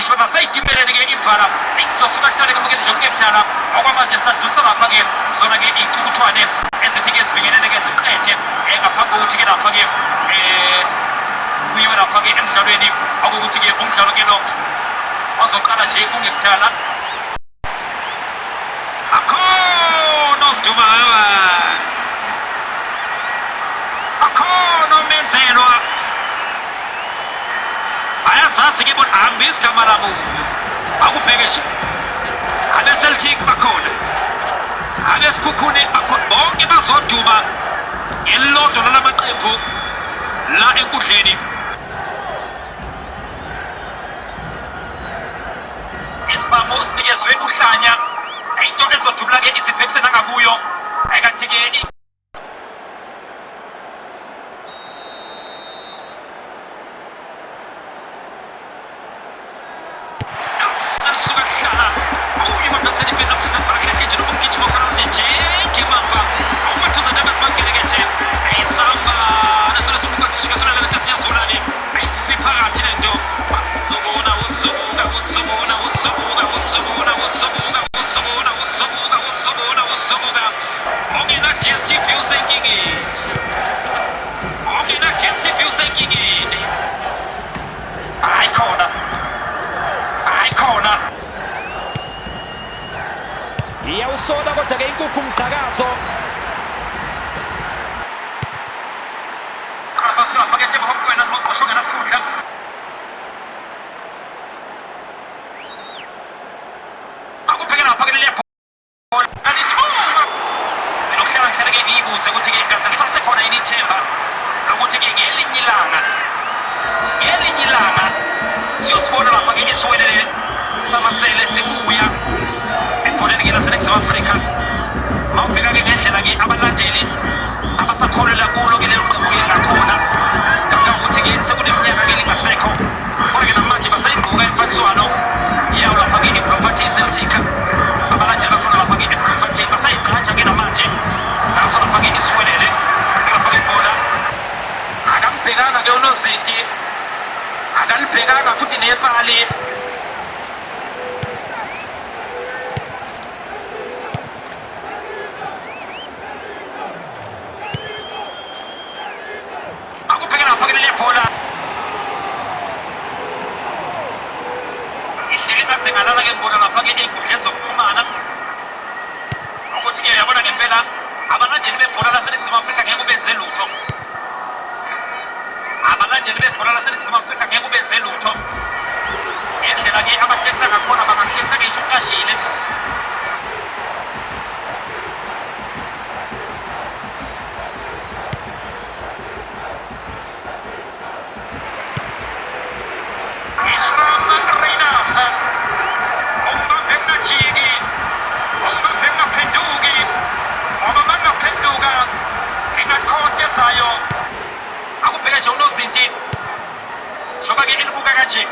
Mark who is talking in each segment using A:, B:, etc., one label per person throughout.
A: ishona sayitimbereleke imvala izosukahlale kumukele ngempyala okwamanje sadlusalapha-ke zona-ke iy'cukuthwane ezithike zivikeleleke ziqede ngaphambi kokuthi-ke lapha-ke kuyiwe lapha-ke emdlalweni okukuthi-ke umdlalo-ke lo ozoqala nje kungekudala akhona osidumaba akhona omenzelwa ayazazi-ke bona hambi igama labo akubheke nje abe-Celtic bakhona abesikhukhune bakhona bonke bazoduma elilodwa lalamaqembu la enkundleni isibhamu sinikezwe uhlanya into ezodumula-ke iziphekise nangakuyo kanti-ke iyawusola kodwa-ke inkukhu mqhakazo okuhlala-hlala-ke ngiyibuze ukuthi-ke kaze lisasekhona yini ithemba lokuthi-ke ngelinye ilanga siyosibona lapha-ke isiwelele samasele sibuya ebholeni-ke laseNingizimu Afrika mawubheka-ke ngendlela-ke abalandeli abasakholelwa kulo-ke lelo qembu-ke ngakhona kangangokuthi-ke sekuneminyaka-ke lingasekho kodwa-ke namanje basayigqoka imfaniswano yawo lapha-ke eBloemfontein Celtic abalandeli bakhona lapha-ke eBloemfontein basayigqaja-ke namanje naso lapha-ke isiwelele lapha-ke ibhola akambhekanga-ke unozinti akalibhekanga futhi nepali ngalala-ke ngibona lapha-ke ey'nkundleni zokuxhumana ukuthi-ke yabona ngempela abalandeli bebhola laseNingizimu Afrika ngeke ubenze lutho abalandeli bebhola laseNingizimu Afrika ngeke ubenze lutho ngendlela-ke abahlekisa ngakhona bangahlekisa ngisho uqashile akubheka nje unozinti njengoba-ke elibuka kanje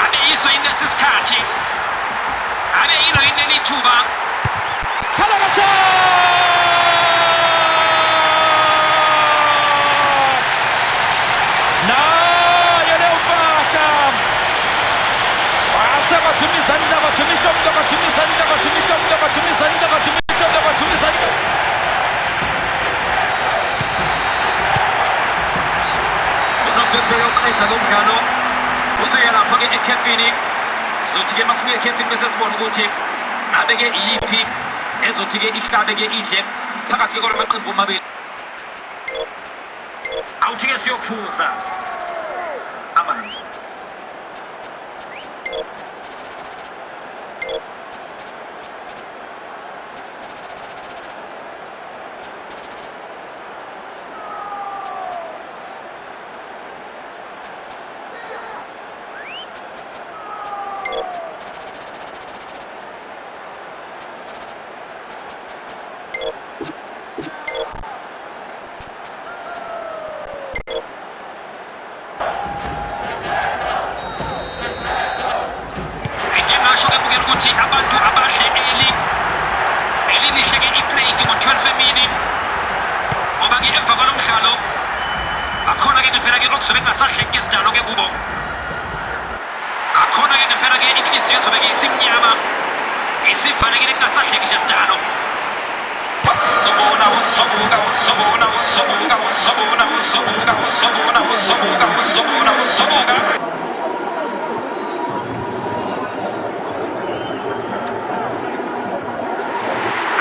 A: abe yiso yini lesi sikhathi abe yilo yini leli thuba Kalakata ngomdlalo uzoya lapha-ke ekhefini sizothi-ke masibuye ekhefini bese sibona ukuthi abe-ke iyiphi ezothi-ke ihlabe-ke idle phakathi-ke kwala maqembu amabili awuthi-ke siyophuza amanzi ukuthi abantu abashe elinishe-ke iplate ngo-12 emini ngoba-ke emva kwalo mdlalo akhona-ke ngempela-ke okuzobe kungasahleki isidalo-ke kubo, akhona-ke ngempela-ke inhliziyo ezobe-ke isimnyama isivalekile kungasahleki nje isidalo. Usobuka usobuka usobuka usobuka usobuka usobuka usobuka usobuka usobuka usobuka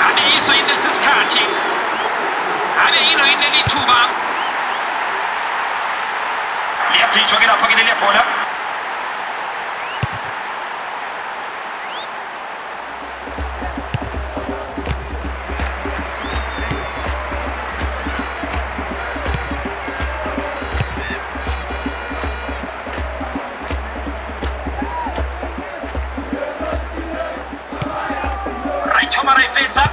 A: abeyiso yilesi sikhathi, abeyilo yileli thuba liyafitshwa-ke lapho-ke leliya bhola. Thoma ra e fetsa,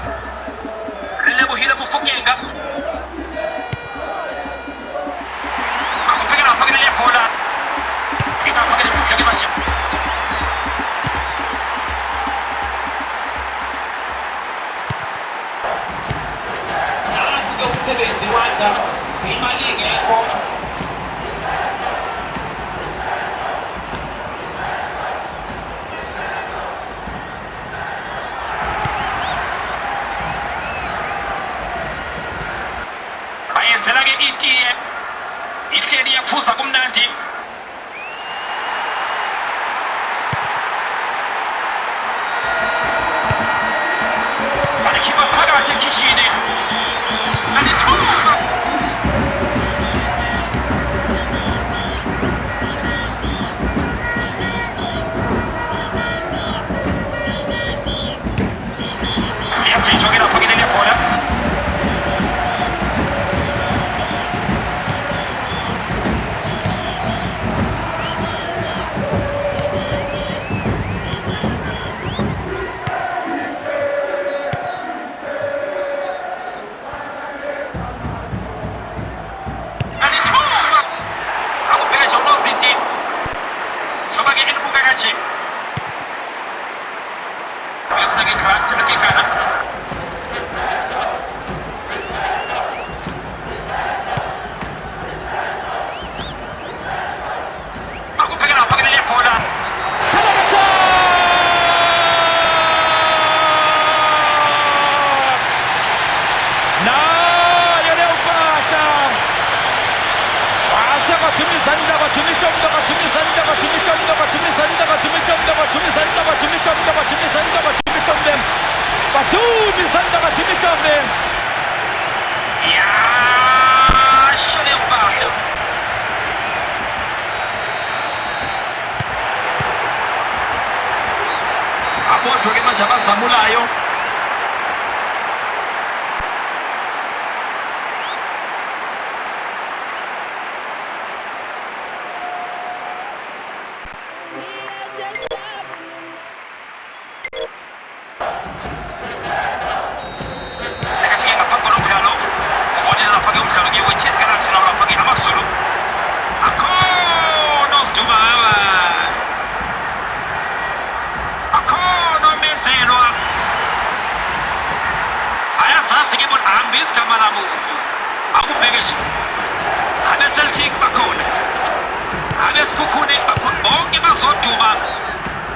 A: re lebohile Mofokeng a go phekela phakela le bola e ka phakela butla ke matšha nakuke umsebenzi wanda imali engekho. Bayenzela-ke itiye ihleli yaphuza kumnandi. Balikhipha phakathi ekhishini alithuba liyafitshwa-ke lapho-ke leliya bhola. Abodwa-ke manje abazamulayo akathi-ke ngaphambi kwalomdlalo ubonela lapha-ke umdlalo-ke we-Chiefs Arsenal lapha-ke amaZulu akhona osiduma ngaba akhona omenzelwa ayazazi-ke bona hambe isigama labo akubheke nje abe-Celtic bakhona abesikhukhune bakhona bonke bazoduma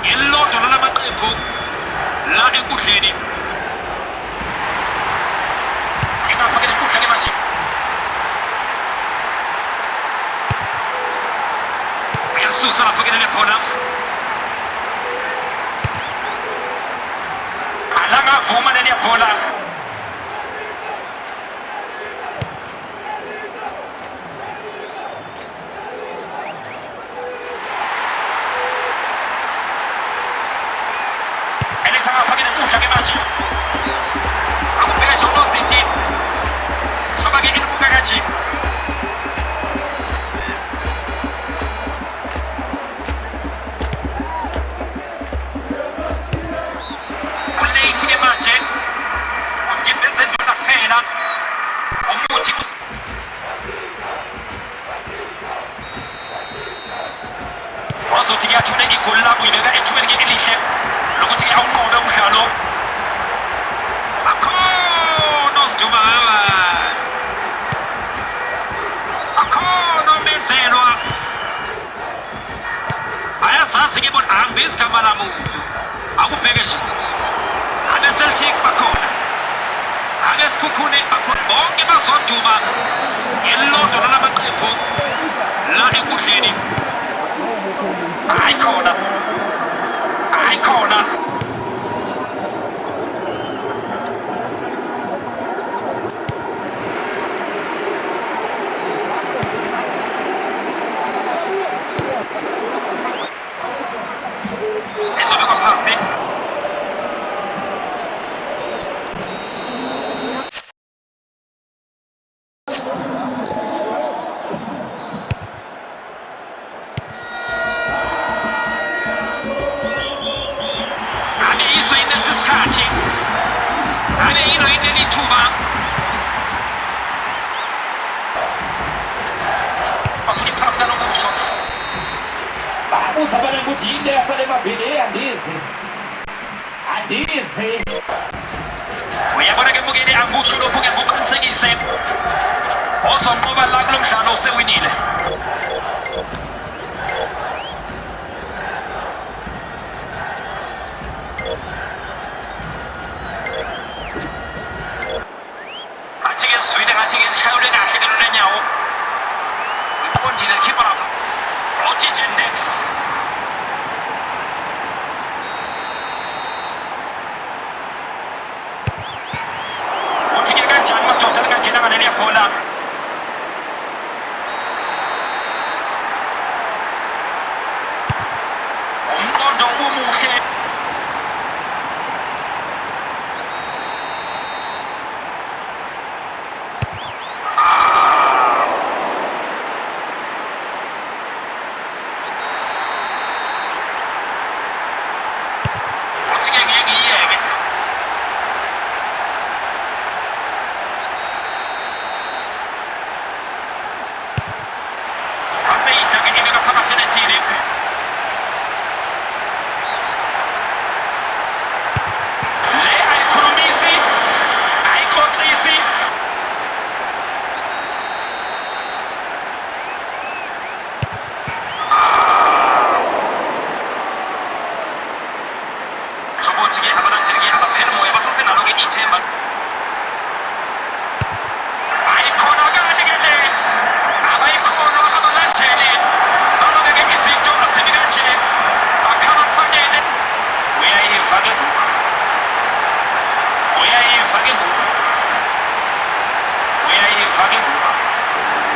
A: ngelilodwa lalamaqembu la enkundleni. Ingapha-ke lenkundla-ke manje uyasusa lapha-ke leli bhola alangavuma leliya bhola eletha ngapha-ke lenkundla-ke manje akubheka nje unozinti soba-ke ilibuka kanje ulate-ke manje ungibezendlula kuphela umuthi ozothi-ke athole igoli labo uyibeka ethubeni-ke elihle lokuthi-ke umdlalo akhona osijumakala akhona omenzelwa ayazazi ke bona angibizi igama lamuntu akubheke nje abe-Celtic bakhona abesikhukhune bakhona bonke bazoduma ngelilodwa lamaqembu la enkundleni ayikhona ezobekwa phansi ane yino inelithuba bafuna iphasi kanokusho
B: babuza abanye ukuthi yini yasale emabhini andizi
A: uyabona ke mbukeli angisho lokhu ke ngokuqinisekise ozonqoba la kulo mdlalo usewinile athi-ke sizwile ngathi-ke lishayulwe kahle ke lona nyawo iqondile likhipha lapha othi Gendex uthi-ke kanjani madoda lingangena ngaleliya bhola umqondo ubumuhle 저번주에 아바란지르기 아바페는 뭐야 봤었어 나로게 이체만 아이코너가 아니겠네 아바이코너 아바란지르 나로게 이식조 아세미간치 아카라파게네 왜이 사게부 왜이 사게부